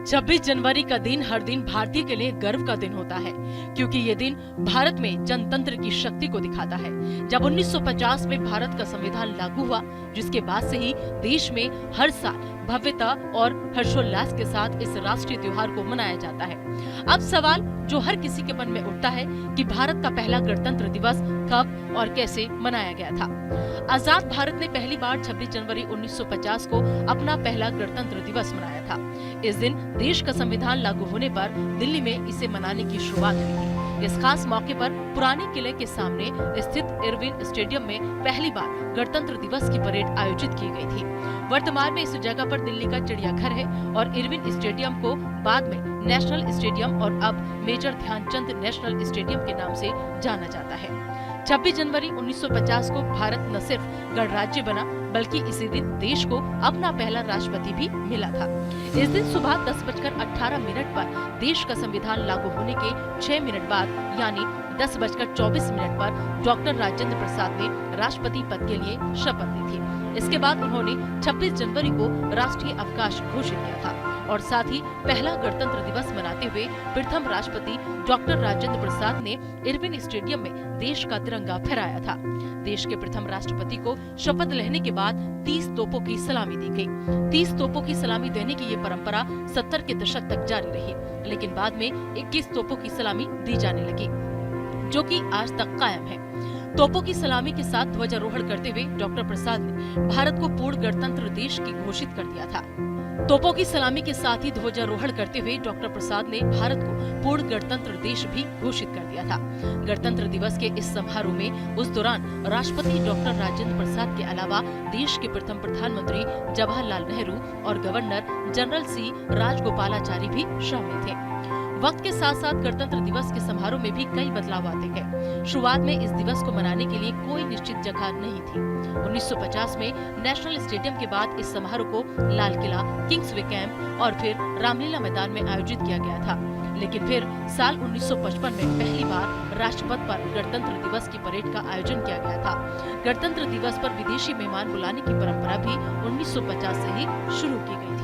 26 जनवरी का दिन हर दिन भारतीय के लिए गर्व का दिन होता है, क्योंकि ये दिन भारत में जनतंत्र की शक्ति को दिखाता है। जब 1950 में भारत का संविधान लागू हुआ, जिसके बाद से ही देश में हर साल भव्यता और हर्षोल्लास के साथ इस राष्ट्रीय त्योहार को मनाया जाता है। अब सवाल जो हर किसी के मन में उठता है कि भारत का पहला गणतंत्र दिवस कब और कैसे मनाया गया था। आजाद भारत ने पहली बार 26 जनवरी 1950 को अपना पहला गणतंत्र दिवस मनाया था। इस दिन देश का संविधान लागू होने पर दिल्ली में इसे मनाने की शुरुआत हुई थी। इस खास मौके पर पुराने किले के सामने स्थित इरविन स्टेडियम में पहली बार गणतंत्र दिवस की परेड आयोजित की गई थी। वर्तमान में इस जगह पर दिल्ली का चिड़ियाघर है और इरविन स्टेडियम को बाद में नेशनल स्टेडियम और अब मेजर ध्यानचंद नेशनल स्टेडियम के नाम से जाना जाता है। 26 जनवरी 1950 को भारत न सिर्फ गणराज्य बना, बल्कि इसी दिन देश को अपना पहला राष्ट्रपति भी मिला था। इस दिन सुबह 10:18 पर देश का संविधान लागू होने के 6 मिनट बाद यानी 10:24 पर डॉक्टर राजेंद्र प्रसाद ने राष्ट्रपति पद के लिए शपथ ली थी। इसके बाद उन्होंने 26 जनवरी को राष्ट्रीय अवकाश घोषित किया था और साथ ही पहला गणतंत्र दिवस मनाते हुए प्रथम राष्ट्रपति डॉक्टर राजेंद्र प्रसाद ने इरविन स्टेडियम में देश का तिरंगा फहराया था। देश के प्रथम राष्ट्रपति को शपथ लेने के बाद 30 तोपों की सलामी दी गई। 30 तोपों की सलामी देने की ये परंपरा 70 के दशक तक जारी रही, लेकिन बाद में 21 तोपों की सलामी दी जाने लगी, जो कि आज तक कायम है। तोपों की सलामी के साथ ध्वजारोहण करते हुए डॉक्टर प्रसाद ने भारत को पूर्ण गणतंत्र देश की घोषित कर दिया था। तोपों की सलामी के साथ ही ध्वजारोहण करते हुए डॉक्टर प्रसाद ने भारत को पूर्ण गणतंत्र देश भी घोषित कर दिया था। गणतंत्र दिवस के इस समारोह में उस दौरान राष्ट्रपति डॉक्टर राजेंद्र प्रसाद के अलावा देश के प्रथम प्रधानमंत्री जवाहरलाल नेहरू और गवर्नर जनरल सी राजगोपालाचारी भी शामिल थे। वक्त के साथ साथ गणतंत्र दिवस के समारोह में भी कई बदलाव आते गए। शुरुआत में इस दिवस को मनाने के लिए कोई निश्चित जगह नहीं थी। 1950 में नेशनल स्टेडियम के बाद इस समारोह को लाल किला, किंग्सवे कैंप और फिर रामलीला मैदान में आयोजित किया गया था। लेकिन फिर साल 1955 में पहली बार राजपथ पर गणतंत्र दिवस की परेड का आयोजन किया गया था। गणतंत्र दिवस पर विदेशी मेहमान बुलाने की परंपरा भी 1950 से ही शुरू की गई थी।